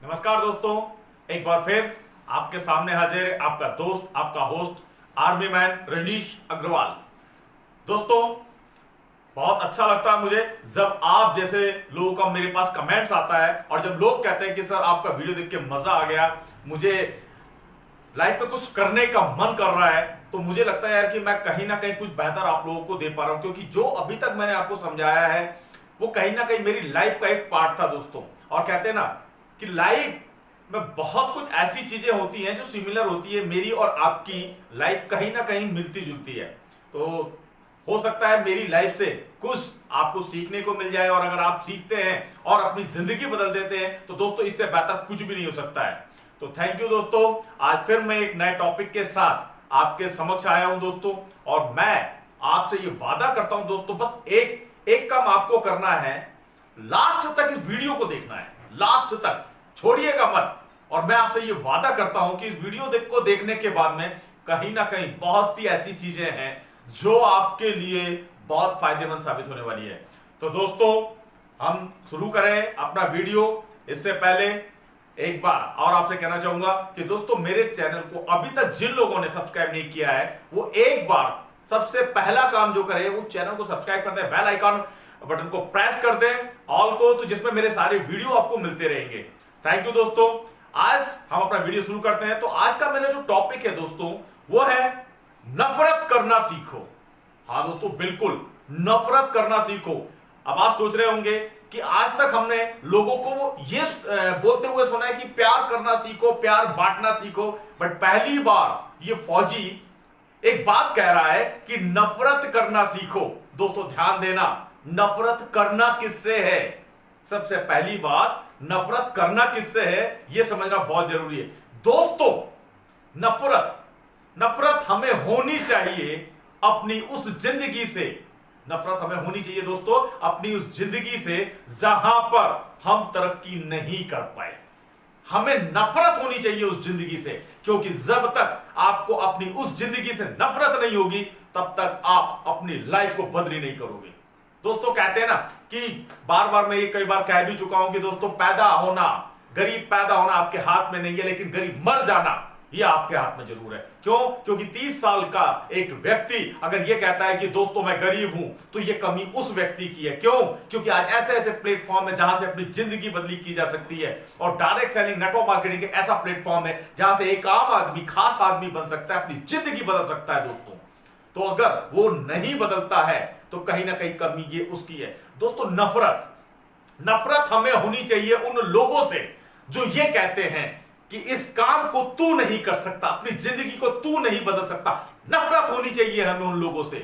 नमस्कार दोस्तों, एक बार फिर आपके सामने हाजिर है आपका दोस्त, आपका host army man Rajnish Agarwal. दोस्तों, बहुत अच्छा लगता है मुझे जब आप जैसे लोगों का मेरे पास कमेंट्स आता है और जब लोग कहते हैं कि सर आपका वीडियो देख के मजा आ गया, मुझे लाइफ में कुछ करने का मन कर रहा है। तो मुझे लगता है यार कि मैं कहीं ना कहीं कुछ बेहतर आप लोगों को दे पा रहा हूं, क्योंकि जो अभी तक मैंने आपको समझाया है वो कहीं ना कहीं मेरी लाइफ का एक पार्ट था दोस्तों। और कहते हैं ना कि लाइफ में बहुत कुछ ऐसी चीजें होती हैं जो सिमिलर होती है, मेरी और आपकी लाइफ कहीं ना कहीं मिलती जुलती है। तो हो सकता है मेरी लाइफ से कुछ आपको सीखने को मिल जाए, और अगर आप सीखते हैं और अपनी जिंदगी बदल देते हैं तो दोस्तों इससे बेहतर कुछ भी नहीं हो सकता है। तो थैंक यू दोस्तों, आज फिर मैं एक नए टॉपिक के साथ आपके समक्ष आया हूं दोस्तों। और मैं आपसे ये वादा करता हूं दोस्तों, बस एक काम आपको करना है, लास्ट तक इस वीडियो को देखना है, लास्ट तक छोड़िएगा मत। और मैं आपसे ये वादा करता हूं कि इस वीडियो को देखने के बाद में कहीं ना कहीं बहुत सी ऐसी चीजें हैं जो आपके लिए बहुत फायदेमंद साबित होने वाली है। तो दोस्तों, हम शुरू करें अपना वीडियो। इससे पहले एक बार और आपसे कहना चाहूंगा कि दोस्तों, मेरे चैनल को अभी तक जिन लोगों ने सब्सक्राइब नहीं किया है वो एक बार सबसे पहला काम जो करे वो चैनल को सब्सक्राइब कर दें, बेल आइकन बटन को प्रेस कर दें ऑल को, तो जिसमें मेरे सारे वीडियो आपको मिलते रहेंगे। थैंक यू दोस्तों। आज हम अपना वीडियो शुरू करते हैं। तो आज का मेरा जो टॉपिक है दोस्तों वो है नफरत करना सीखो। हाँ दोस्तों, बिल्कुल नफरत करना सीखो। अब आप सोच रहे होंगे कि आज तक हमने लोगों को ये बोलते हुए सुना है कि प्यार करना सीखो, प्यार बांटना सीखो, बट पहली बार ये फौजी एक बात कह रहा है कि नफरत करना सीखो। दोस्तों ध्यान देना, नफरत करना किससे है? सबसे पहली बात, नफरत करना किससे है यह समझना बहुत जरूरी है दोस्तों। नफरत हमें होनी चाहिए अपनी उस जिंदगी से। नफरत हमें होनी चाहिए दोस्तों अपनी उस जिंदगी से जहां पर हम तरक्की नहीं कर पाए। हमें नफरत होनी चाहिए उस जिंदगी से, क्योंकि जब तक आपको अपनी उस जिंदगी से नफरत नहीं होगी तब तक आप अपनी लाइफ को बदली नहीं करोगे। दोस्तों कहते हैं ना कि बार बार मैं ये कई बार कह भी चुका हूं कि दोस्तों, पैदा होना, गरीब पैदा होना आपके हाथ में नहीं है, लेकिन गरीब मर जाना ये आपके हाथ में जरूर है। क्यों? क्योंकि 30 साल का एक व्यक्ति अगर ये कहता है कि दोस्तों मैं गरीब हूं, तो ये कमी उस व्यक्ति की है। क्यों? क्योंकि आज ऐसे ऐसे प्लेटफॉर्म है जहां से अपनी जिंदगी बदली की जा सकती है, और डायरेक्ट सेलिंग, नेटवर्क मार्केटिंग एक ऐसा प्लेटफॉर्म है जहां से एक आम आदमी, खास आदमी बन सकता है, अपनी जिंदगी बदल सकता है दोस्तों। तो अगर वो नहीं बदलता है तो कहीं ना कहीं कमी ये उसकी है। दोस्तों, नफरत हमें होनी चाहिए उन लोगों से जो ये कहते हैं कि इस काम को तू नहीं कर सकता, अपनी जिंदगी को तू नहीं बदल सकता। नफरत होनी चाहिए हमें उन लोगों से,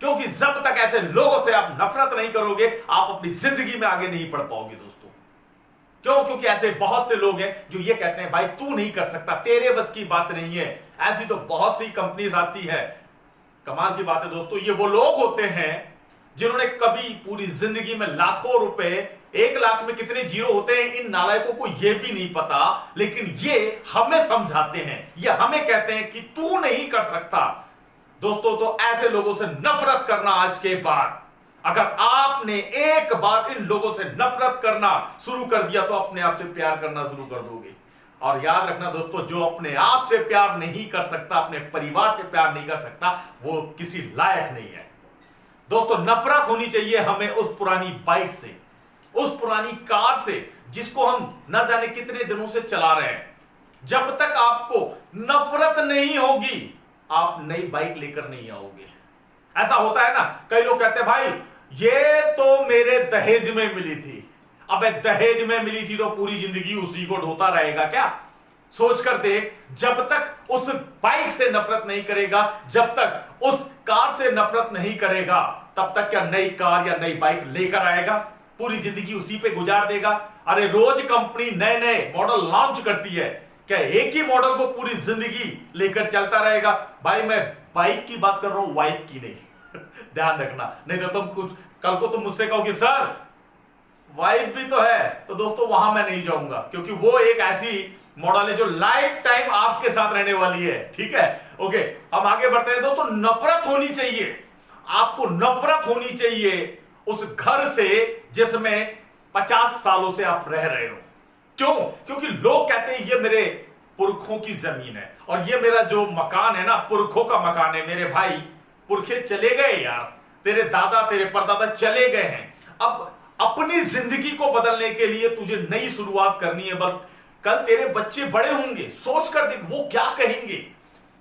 क्योंकि जब तक ऐसे लोगों से आप नफरत नहीं करोगे आप अपनी जिंदगी में आगे नहीं बढ़ पाओगे दोस्तों। क्यों? क्योंकि ऐसे बहुत से लोग हैं जो ये कहते हैं भाई तू नहीं कर सकता, तेरे बस की बात नहीं है। ऐसी तो बहुत सी कंपनीज आती है। कमाल की बात है दोस्तों, ये वो लोग होते हैं जिन्होंने कभी पूरी जिंदगी में लाखों रुपए, 1 लाख में कितने जीरो होते हैं इन नालायकों को ये भी नहीं पता, लेकिन ये हमें समझाते हैं, ये हमें कहते हैं कि तू नहीं कर सकता। दोस्तों, तो ऐसे लोगों से नफरत करना आज के बाद, अगर आपने एक बार इन लोगों से नफरत करना शुरू कर दिया तो अपने आप से प्यार करना शुरू कर दोगे। और याद रखना दोस्तों, जो अपने आप से प्यार नहीं कर सकता, अपने परिवार से प्यार नहीं कर सकता, वो किसी लायक नहीं है। दोस्तों, नफरत होनी चाहिए हमें उस पुरानी बाइक से, उस पुरानी कार से जिसको हम न जाने कितने दिनों से चला रहे हैं। जब तक आपको नफरत नहीं होगी आप नई बाइक लेकर नहीं आओगे। ऐसा होता है ना, कई लोग कहते हैं भाई ये तो मेरे दहेज में मिली थी। अबे दहेज में मिली थी तो पूरी जिंदगी उसी को ढोता रहेगा क्या? सोच कर देख, जब तक उस बाइक से नफरत नहीं करेगा, जब तक उस कार से नफरत नहीं करेगा, तब तक क्या नई कार या नई बाइक लेकर आएगा? पूरी जिंदगी उसी पे गुजार देगा। अरे रोज कंपनी नए नए मॉडल लॉन्च करती है, क्या एक ही मॉडल को पूरी जिंदगी लेकर चलता रहेगा? भाई मैं बाइक की बात कर रहा हूं, वाइफ की नहीं। ध्यान रखना, नहीं तो तुम कुछ कल को तुम मुझसे कहो कि सर वाइफ भी तो है, तो दोस्तों वहां मैं नहीं जाऊंगा, क्योंकि वो एक ऐसी मॉडल है जो लाइफ टाइम आपके साथ रहने वाली है। ठीक है, ओके, हम आगे बढ़ते हैं दोस्तों। नफरत होनी चाहिए, आपको नफरत होनी चाहिए उस घर से जिसमें 50 सालों से आप रह रहे हो। क्यों? क्योंकि लोग कहते हैं ये मेरे पुरखों की जमीन है और ये मेरा जो मकान है ना, पुरखों का मकान है। मेरे भाई पुरखे चले गए यार, तेरे दादा तेरे परदादा चले गए हैं। अब अपनी जिंदगी को बदलने के लिए तुझे नई शुरुआत करनी है। बल कल तेरे बच्चे बड़े होंगे, सोच कर देख वो क्या कहेंगे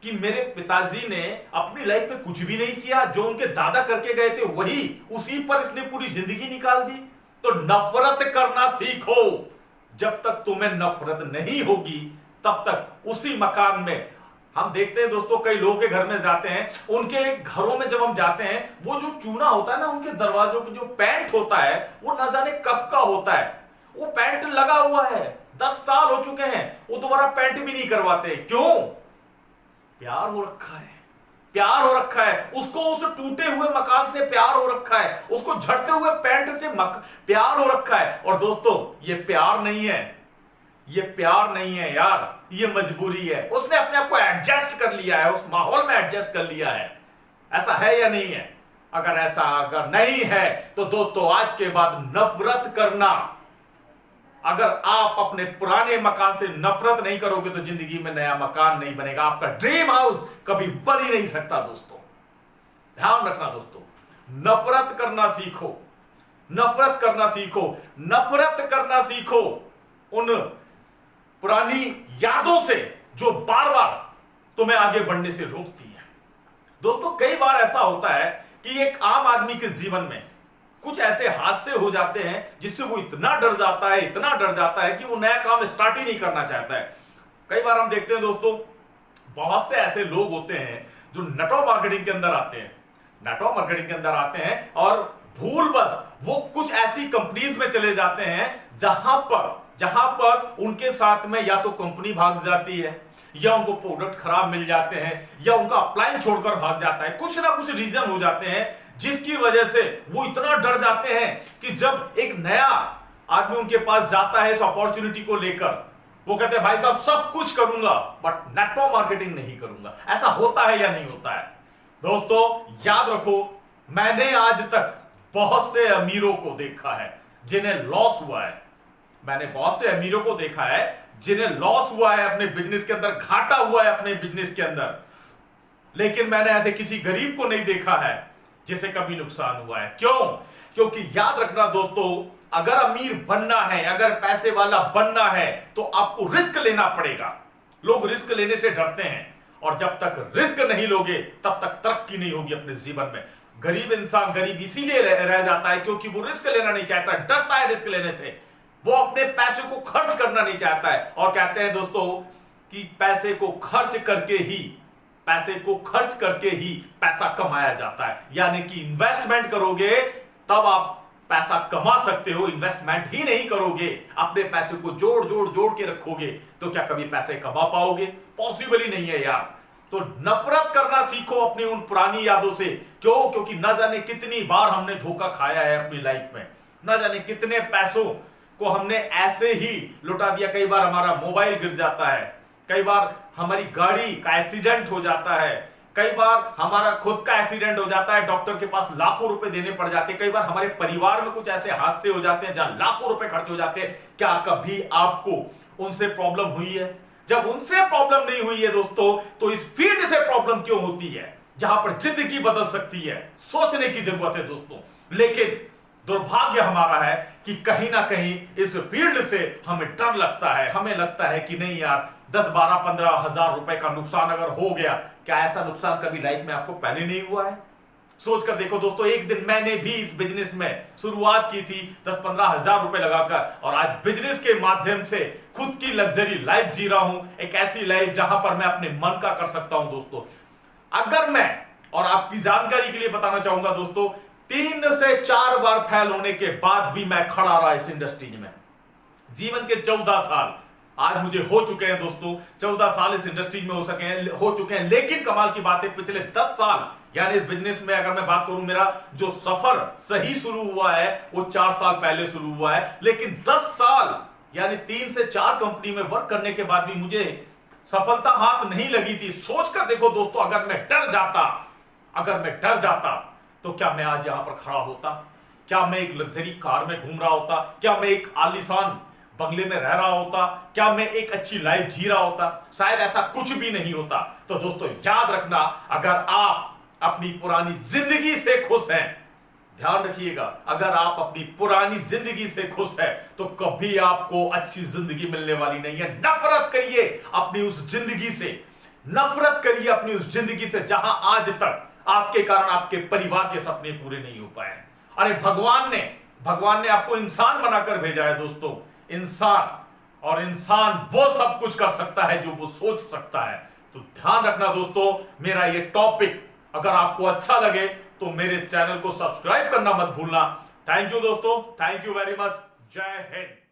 कि मेरे पिताजी ने अपनी लाइफ में कुछ भी नहीं किया, जो उनके दादा करके गए थे वही, उसी पर इसने पूरी जिंदगी निकाल दी। तो नफरत करना सीखो। जब तक तुम्हें नफरत नहीं होगी तब तक उसी मकान में। हम देखते हैं दोस्तों, कई लोगों के घर में जाते हैं, उनके घरों में जब हम जाते हैं, वो जो चूना होता है ना उनके दरवाजों पे, जो पेंट होता है वो ना जाने कब का होता है। वो पेंट लगा हुआ है, 10 साल हो चुके हैं, वो दोबारा पेंट भी नहीं करवाते। क्यों? प्यार हो रखा है, प्यार हो रखा है उसको, उस टूटे हुए मकान से प्यार हो रखा है, उसको झड़ते हुए पेंट से प्यार हो रखा है। और दोस्तों ये प्यार नहीं है, ये प्यार नहीं है यार, ये मजबूरी है। उसने अपने आप को एडजस्ट कर लिया है, उस माहौल में एडजस्ट कर लिया है। ऐसा है या नहीं है? अगर नहीं है तो दोस्तों आज के बाद नफरत करना। अगर आप अपने पुराने मकान से नफरत नहीं करोगे तो जिंदगी में नया मकान नहीं बनेगा, आपका ड्रीम हाउस कभी बन ही नहीं सकता। दोस्तों ध्यान रखना दोस्तों, नफरत करना सीखो, नफरत करना सीखो, नफरत करना सीखो उन पुरानी यादों से जो बार बार तुम्हें आगे बढ़ने से रोकती है। दोस्तों कई बार ऐसा होता है कि एक आम आदमी के जीवन में कुछ ऐसे हादसे हो जाते हैं जिससे वो इतना डर जाता है, इतना डर जाता है कि वो नया काम स्टार्ट ही नहीं करना चाहता है। कई बार हम देखते हैं दोस्तों, बहुत से ऐसे लोग होते हैं जो नेटवर्क मार्केटिंग के अंदर आते हैं, नेटवर्क मार्केटिंग के अंदर आते हैं और भूल बस वो कुछ ऐसी कंपनीज में चले जाते हैं जहां पर उनके साथ में या तो कंपनी भाग जाती है, या उनको प्रोडक्ट खराब मिल जाते हैं, या उनका अपलाइन छोड़कर भाग जाता है। कुछ ना कुछ रीजन हो जाते हैं जिसकी वजह से वो इतना डर जाते हैं कि जब एक नया आदमी उनके पास जाता है इस अपॉर्चुनिटी को लेकर, वो कहते हैं भाई साहब सब कुछ करूंगा बट नेटवर्क मार्केटिंग नहीं करूंगा। ऐसा होता है या नहीं होता है? दोस्तों याद रखो, मैंने आज तक बहुत से अमीरों को देखा है जिन्हें लॉस हुआ है। मैंने बहुत से अमीरों को देखा है जिन्हें लॉस हुआ है अपने बिजनेस के अंदर, घाटा हुआ है अपने बिजनेस के अंदर, लेकिन मैंने ऐसे किसी गरीब को नहीं देखा है जिसे कभी नुकसान हुआ है। क्यों? क्योंकि याद रखना दोस्तों, अगर अमीर बनना है, अगर पैसे वाला बनना है तो आपको रिस्क लेना पड़ेगा। लोग रिस्क लेने से डरते हैं और जब तक रिस्क नहीं लोगे तब तक तरक्की नहीं होगी अपने जीवन में। गरीब इंसान गरीब इसीलिए रह जाता है क्योंकि वो रिस्क लेना नहीं चाहता, डरता है रिस्क लेने से, वो अपने पैसे को खर्च करना नहीं चाहता है। और कहते हैं दोस्तों कि पैसे को खर्च करके ही पैसा कमाया जाता है। यानी कि इन्वेस्टमेंट करोगे तब आप पैसा कमा सकते हो, इन्वेस्टमेंट ही नहीं करोगे, अपने पैसे को जोड़ के रखोगे तो क्या कभी पैसे कमा पाओगे? पॉसिबल ही नहीं है यार। तो नफरत करना सीखो अपनी उन पुरानी यादों से। क्यों? क्योंकि न जाने कितनी बार हमने धोखा खाया है अपनी लाइफ में, न जाने कितने पैसों को हमने ऐसे ही लुटा दिया। कई बार हमारा मोबाइल गिर जाता है, कई बार हमारी गाड़ी का एक्सीडेंट हो जाता है, कई बार हमारा खुद का एक्सीडेंट हो जाता है, डॉक्टर के पास लाखों रुपए देने पड़ जाते हैं, कई बार हमारे परिवार में कुछ ऐसे हादसे हो जाते हैं जहां लाखों रुपए खर्च हो जाते हैं। क्या कभी आपको उनसे प्रॉब्लम हुई है? जब उनसे प्रॉब्लम नहीं हुई है दोस्तों तो इस फील्ड से प्रॉब्लम क्यों होती है जहां पर जिंदगी बदल सकती है? सोचने की जरूरत है दोस्तों। लेकिन दुर्भाग्य हमारा है कि कहीं ना कहीं इस फील्ड से हमें डर लगता है, हमें लगता है कि नहीं यार 10, 12, 15 हजार रुपए का नुकसान अगर हो गया, क्या ऐसा नुकसान कभी लाइफ में आपको पहले नहीं हुआ है? सोच कर देखो दोस्तों, एक दिन मैंने भी इस बिजनेस में शुरुआत की थी 10-15 हजार रुपए लगाकर, और आज बिजनेस के माध्यम से खुद की लग्जरी लाइफ जी रहा हूं, एक ऐसी लाइफ जहां पर मैं अपने मन का कर सकता हूं दोस्तों। अगर मैं, और आपकी जानकारी के लिए बताना चाहूंगा दोस्तों, 3 से 4 बार फेल होने के बाद भी मैं खड़ा रहा इस इंडस्ट्री में। जीवन के 14 साल आज मुझे हो चुके हैं दोस्तों, 14 साल इस इंडस्ट्री में हो चुके हैं। लेकिन कमाल की बात है, पिछले 10 साल यानी इस बिजनेस में अगर मैं बात करूं, मेरा जो सफर सही शुरू हुआ है वो 4 साल पहले शुरू हुआ है, लेकिन 10 साल यानी 3 से 4 कंपनी में वर्क करने के बाद भी मुझे सफलता हाथ नहीं लगी थी। सोचकर देखो दोस्तों, अगर मैं डर जाता तो क्या मैं आज यहां पर खड़ा होता? क्या मैं एक लग्जरी कार में घूम रहा होता? क्या मैं एक आलीशान बंगले में रह रहा होता, क्या मैं एक अच्छी लाइफ जी रहा होता? शायद ऐसा कुछ भी नहीं होता। तो दोस्तों याद रखना, अगर आप अपनी पुरानी जिंदगी से खुश हैं, ध्यान रखिएगा, अगर आप अपनी पुरानी जिंदगी से खुश हैं तो कभी आपको अच्छी जिंदगी मिलने वाली नहीं है। नफरत करिए अपनी उस जिंदगी से, नफरत करिए अपनी उस जिंदगी से जहां आज तक आपके कारण आपके परिवार के सपने पूरे नहीं हो पाए। अरे भगवान ने आपको इंसान बनाकर भेजा है दोस्तों, इंसान, और इंसान वो सब कुछ कर सकता है जो वो सोच सकता है। तो ध्यान रखना दोस्तों, मेरा ये टॉपिक अगर आपको अच्छा लगे तो मेरे चैनल को सब्सक्राइब करना मत भूलना। थैंक यू दोस्तों, थैंक यू वेरी मच। जय हिंद।